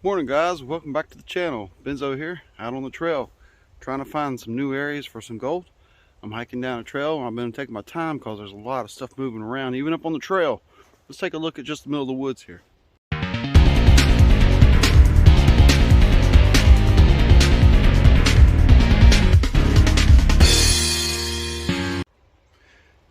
Morning guys, welcome back to the channel. Benzo here, out on the trail, trying to find some new areas for some gold. I'm hiking down a trail and I've been taking my time because there's a lot of stuff moving around, even up on the trail. Let's take a look at just the middle of the woods here.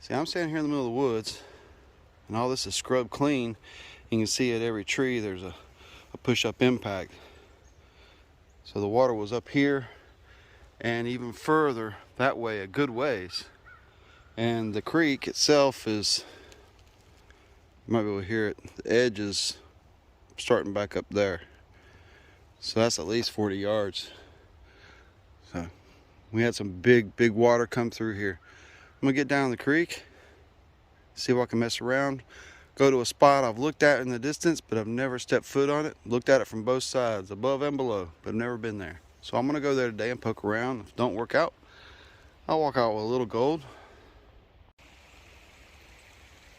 See, I'm standing here in the middle of the woods and all this is scrubbed clean. You can see at every tree there's a push-up impact. So the water was up here and even further that way, a good ways. And the creek itself is, you might be able to hear it, the edge is starting back up there. So that's at least 40 yards. So we had some big water come through here. I'm gonna get down the creek, see if I can mess around. Go to a spot I've looked at in the distance, but I've never stepped foot on it. Looked at it from both sides, above and below, but I've never been there. So I'm gonna go there today and poke around. If it don't work out, I'll walk out with a little gold.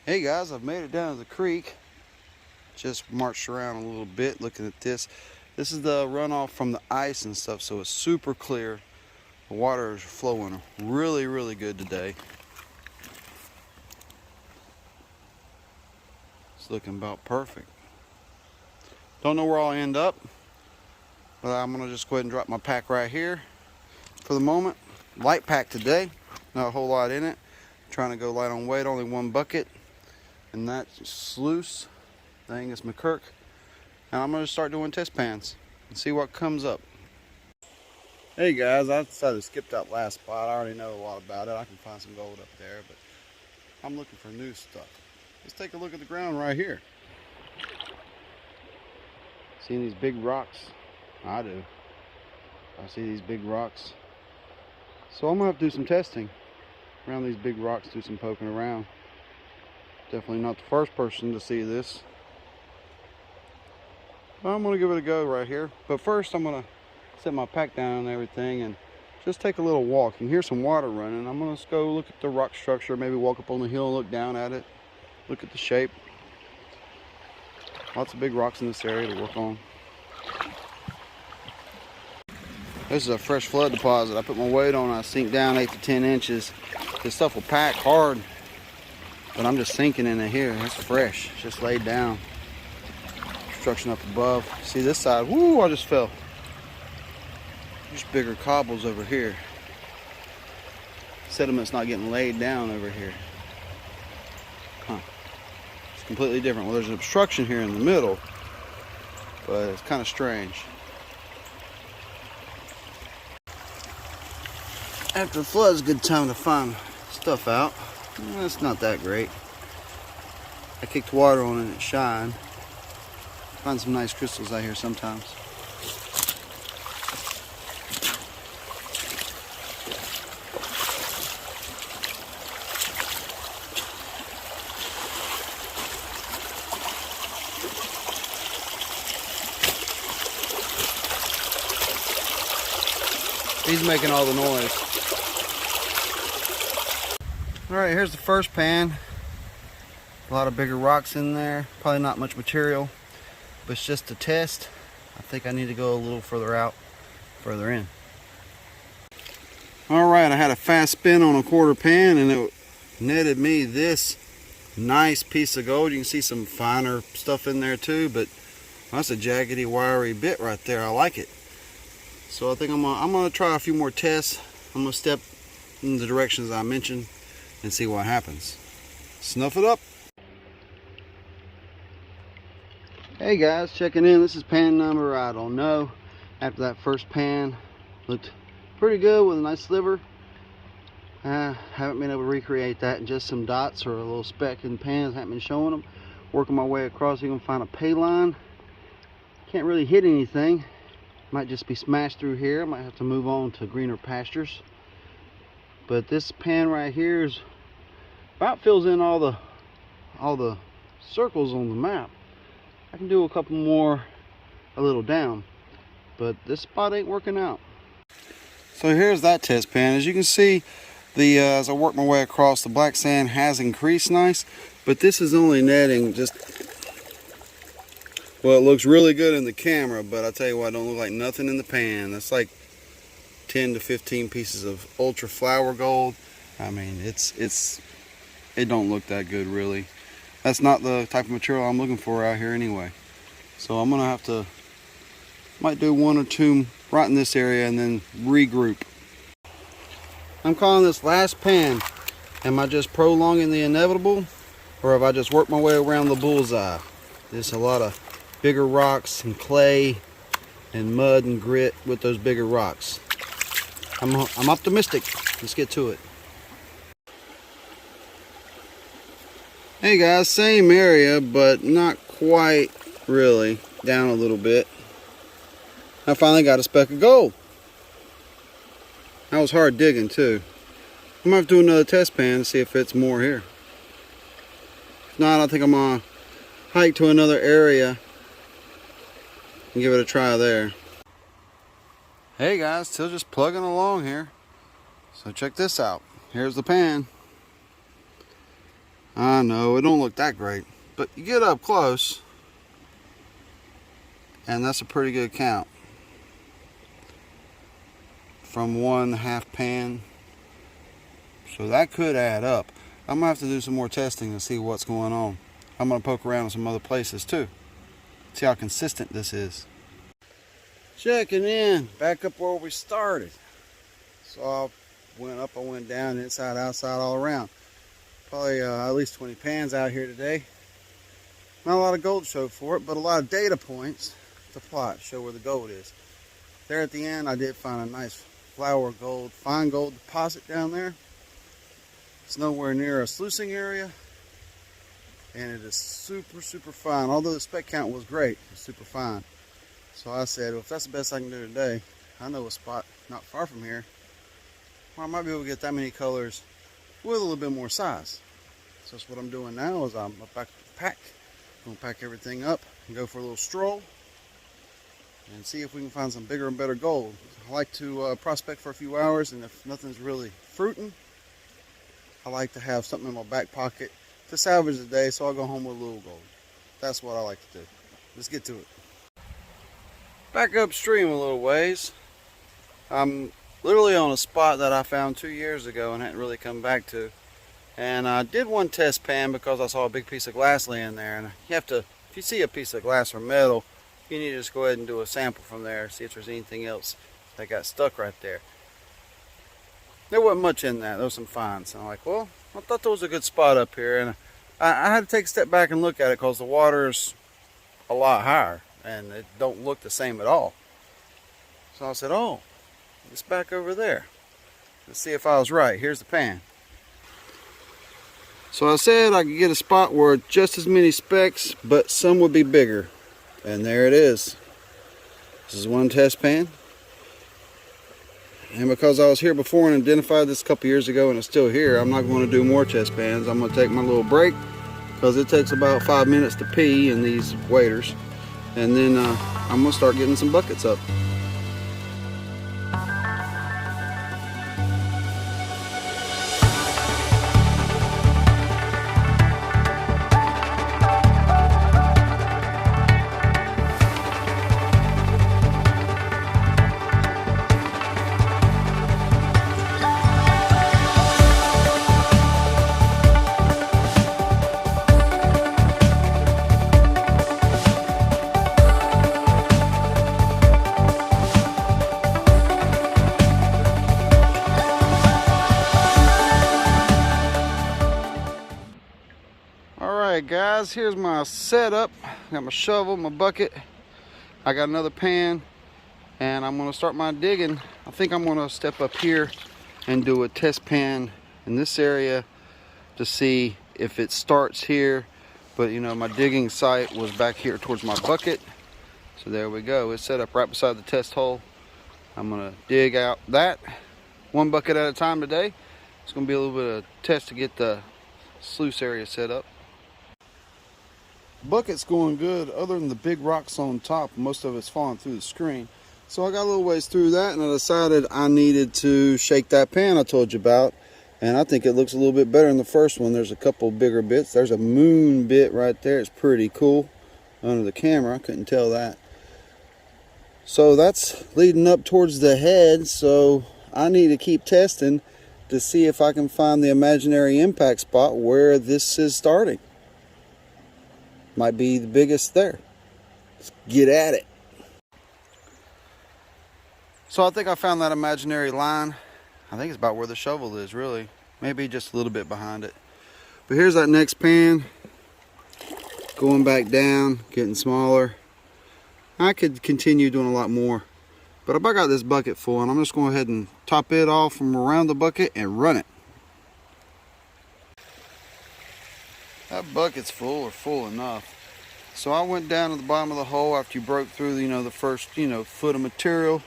Hey guys, I've made it down to the creek. Just marched around a little bit looking at this. This is the runoff from the ice and stuff, so it's super clear. The water is flowing really good today. It's looking about perfect. Don't know where I'll end up, but I'm gonna just go ahead and drop my pack right here for the moment. Light pack today, not a whole lot in it. Trying to go light on weight, only one bucket, and that's sluice, the Angus McKirk. And I'm gonna start doing test pans and see what comes up. Hey guys, I decided to skip that last spot. I already know a lot about it. I can find some gold up there, but I'm looking for new stuff. Let's take a look at the ground right here. Seeing these big rocks? I do. I see these big rocks. So I'm gonna have to do some testing around these big rocks, do some poking around. Definitely not the first person to see this. But I'm gonna give it a go right here. But first I'm gonna set my pack down and everything and just take a little walk. You can hear some water running. I'm gonna go look at the rock structure, maybe walk up on the hill and look down at it. Look at the shape. Lots of big rocks in this area to work on. This is a fresh flood deposit. I put my weight on, I sink down 8 to 10 inches. This stuff will pack hard, but I'm just sinking in it here. It's fresh, it's just laid down. Construction up above. See this side, whoo, I just fell. There's bigger cobbles over here. Sediment's not getting laid down over here. Huh. It's completely different. Well, there's an obstruction here in the middle, but it's kind of strange. After the flood, it's a good time to find stuff out. It's not that great. I kicked water on it and it shined. Find some nice crystals out here sometimes. He's making all the noise. Alright, here's the first pan. A lot of bigger rocks in there. Probably not much material, but it's just a test. I think I need to go a little further out, further in. Alright, I had a fast spin on a quarter pan and it netted me this nice piece of gold. You can see some finer stuff in there too, but that's a jaggedy, wiry bit right there. I like it. So I think I'm gonna try a few more tests. I'm gonna step in the directions I mentioned and see what happens. Snuff it up. Hey guys, checking in. This is pan number, I don't know. After that first pan, looked pretty good with a nice sliver. Haven't been able to recreate that in just some dots or a little speck in pans. Haven't been showing them. Working my way across, you can find a pay line. Can't really hit anything. Might just be smashed through here. I might have to move on to greener pastures. But this pan right here is about fills in all the circles on the map. I can do a couple more a little down, but this spot ain't working out. So here's that test pan. As you can see, as I work my way across, the black sand has increased nice, but this is only netting just Well, it looks really good in the camera, but I tell you what, it don't look like nothing in the pan. That's like 10 to 15 pieces of ultra flour gold. I mean, it don't look that good really. That's not the type of material I'm looking for out here anyway. So I'm gonna have to, might do one or two right in this area and then regroup. I'm calling this last pan. Am I just prolonging the inevitable, or have I just worked my way around the bullseye? There's a lot of bigger rocks and clay and mud and grit with those bigger rocks. I'm optimistic. Let's get to it. Hey guys, same area, but not quite really. Down a little bit. I finally got a speck of gold. That was hard digging too. I'm gonna have to do another test pan to see if it's more here. If not, I think I'm gonna hike to another area and give it a try there. Hey guys, still just plugging along here. So check this out. Here's the pan. I know it don't look that great, but you get up close and that's a pretty good count. From 1/2 pan. So that could add up. I'm gonna have to do some more testing and see what's going on. I'm gonna poke around in some other places too. See how consistent this is. Checking in, back up where we started. So I went up, I went down, inside, outside, all around. Probably at least 20 pans out here today. Not a lot of gold to show for it, but a lot of data points to plot, show where the gold is. There at the end, I did find a nice flour gold, fine gold deposit down there. It's nowhere near a sluicing area, and it is super, super fine. Although the speck count was great, it's super fine. So I said, well, if that's the best I can do today, I know a spot not far from here where I might be able to get that many colors with a little bit more size. So that's what I'm doing now. Is I'm back to the pack. I'm gonna pack everything up and go for a little stroll and see if we can find some bigger and better gold. I like to prospect for a few hours, and if nothing's really fruiting, I like to have something in my back pocket to salvage the day, so I'll go home with a little gold. That's what I like to do. Let's get to it. Back upstream a little ways. I'm literally on a spot that I found 2 years ago and hadn't really come back to. And I did one test pan because I saw a big piece of glass laying there. And you have to, if you see a piece of glass or metal, you need to just go ahead and do a sample from there, see if there's anything else that got stuck right there. There wasn't much in that. There was some fines. And I'm like, well, I thought there was a good spot up here. And I had to take a step back and look at it because the water's a lot higher and it don't look the same at all. So I said, oh, it's back over there. Let's see if I was right. Here's the pan. So I said I could get a spot where just as many specks, but some would be bigger. And there it is. This is one test pan. And because I was here before and identified this a couple years ago and it's still here, I'm not going to do more test pans. I'm going to take my little break because it takes about 5 minutes to pee in these waders. And then I'm going to start getting some buckets up. Alright guys, here's my setup. Got my shovel, my bucket. I got another pan and I'm going to start my digging. I think I'm going to step up here and do a test pan in this area to see if it starts here. But you know, my digging site was back here towards my bucket. So there we go. It's set up right beside the test hole. I'm going to dig out that one bucket at a time today. It's going to be a little bit of a test to get the sluice area set up. Bucket's going good other than the big rocks on top. Most of it's falling through the screen. So I got a little ways through that and I decided I needed to shake that pan I told you about. And I think it looks a little bit better than the first one. There's a couple bigger bits. There's a moon bit right there. It's pretty cool. under the camera. I couldn't tell that. So that's leading up towards the head, so I need to keep testing to see if I can find the imaginary impact spot where this is starting. Might be the biggest there. Let's get at it. So I think I found that imaginary line. I think it's about where the shovel is, really. Maybe just a little bit behind it. But here's that next pan. Going back down, getting smaller. I could continue doing a lot more. But I got this bucket full, and I'm just going ahead and top it off from around the bucket and run it. That bucket's full, or full enough. So I went down to the bottom of the hole after you broke through, the first, foot of material.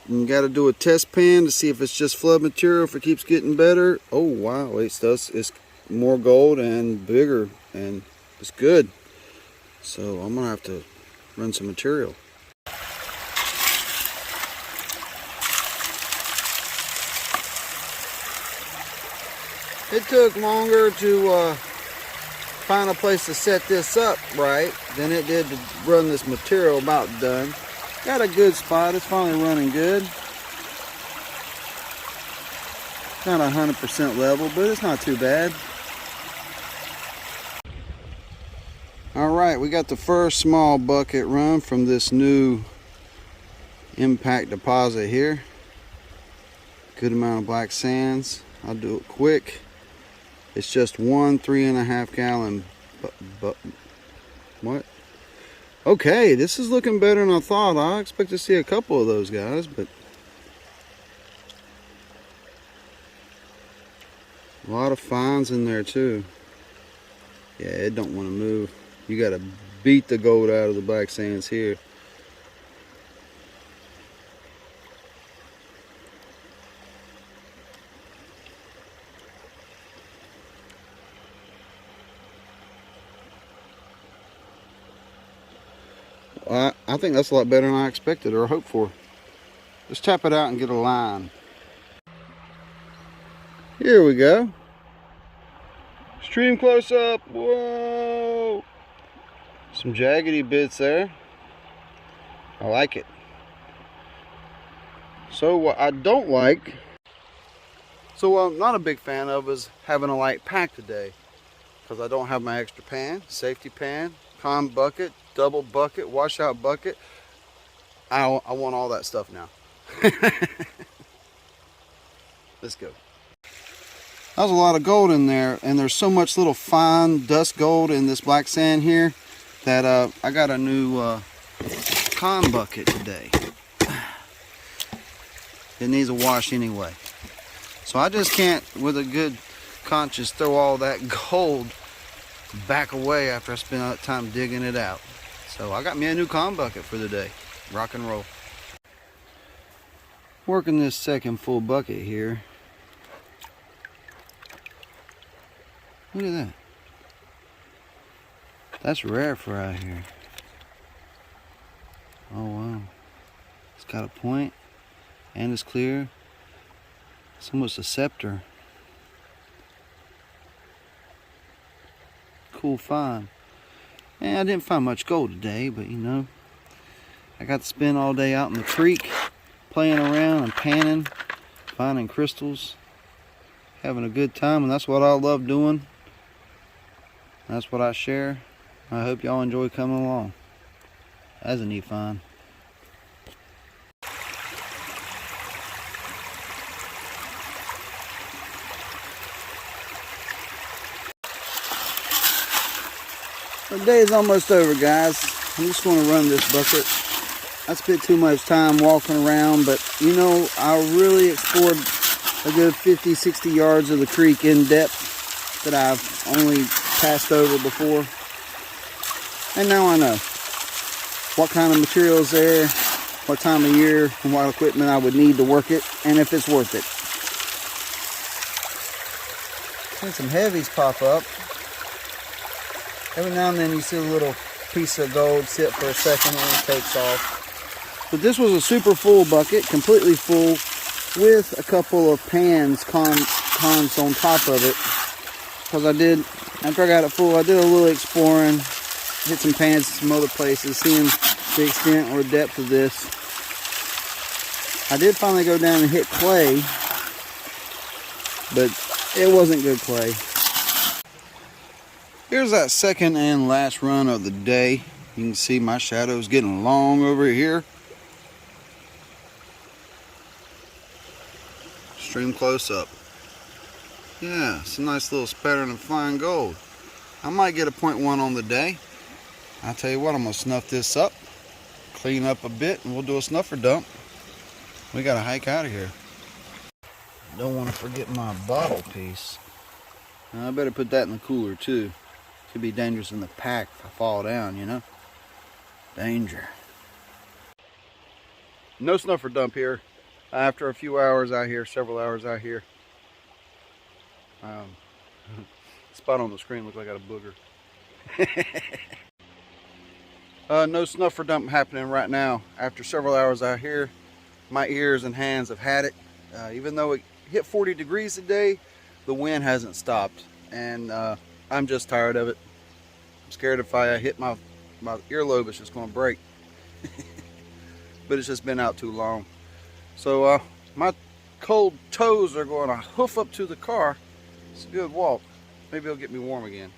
You got to do a test pan to see if it's just flood material, if it keeps getting better. Oh wow, it's more gold and bigger, and it's good. So I'm gonna have to run some material. It took longer to find a place to set this up right than it did to run this material. About done. Got a good spot. It's finally running good. Not 100% level, but it's not too bad. Alright, we got the first small bucket run from this new impact deposit here. Good amount of black sands. I'll do it quick. It's just one 3.5 gallon what? Okay, this is looking better than I thought. I expect to see a couple of those guys, but a lot of fines in there too. Yeah, it don't want to move. You got to beat the gold out of the black sands here. I think that's a lot better than I expected or hoped for. Let's tap it out and get a line. Here we go. Stream close up. Whoa! Some jaggedy bits there. I like it. So what I don't like, what I'm not a big fan of, is having a light pack today, because I don't have my extra pan, safety pan, con bucket, double bucket, washout bucket. I want all that stuff now. Let's go. That was a lot of gold in there, and there's so much little fine dust gold in this black sand here that I got a new con bucket today. It needs a wash anyway. So I just can't, with a good conscience, throw all that gold back away after I spend all that time digging it out. So I got me a new con bucket for the day. Rock and roll. Working this second full bucket here. Look at that. That's rare for out here. Oh wow. It's got a point and it's clear. It's almost a scepter. Cool find. And I didn't find much gold today, but I got to spend all day out in the creek playing around and panning, finding crystals, having a good time, and that's what I love doing. That's what I share. I hope y'all enjoy coming along. That's a neat find. The day is almost over, guys. I'm just going to run this bucket. I spent too much time walking around, but I really explored a good 50-60 yards of the creek in depth that I've only passed over before. And now I know what kind of material is there, what time of year, and what equipment I would need to work it, and if it's worth it. And some heavies pop up. Every now and then you see a little piece of gold sit for a second and it takes off. But this was a super full bucket, completely full, with a couple of pans, cons on top of it. Because after I got it full, I did a little exploring hit some pans in some other places, seeing the extent or depth of this. I did finally go down and hit clay, but it wasn't good clay. Here's that second and last run of the day. You can see my shadow's getting long over here. Extreme close up. Yeah, it's a nice little spattering of fine gold. I might get a 0.1 on the day. I'll tell you what, I'm gonna snuff this up, clean up a bit, and we'll do a snuffer dump. We gotta hike out of here. Don't want to forget my bottle piece. I better put that in the cooler too. Could be dangerous in the pack if I fall down, you know? Danger. No snuffer dump here. After a few hours out here, several hours out here. Spot on the screen looked like I got a booger. No snuffer dump happening right now. After several hours out here, my ears and hands have had it. Even though it hit 40 degrees today, the wind hasn't stopped, and I'm just tired of it. I'm scared if I hit my earlobe, it's just going to break. But it's just been out too long. So my cold toes are going to hoof up to the car. It's a good walk. Maybe it'll get me warm again.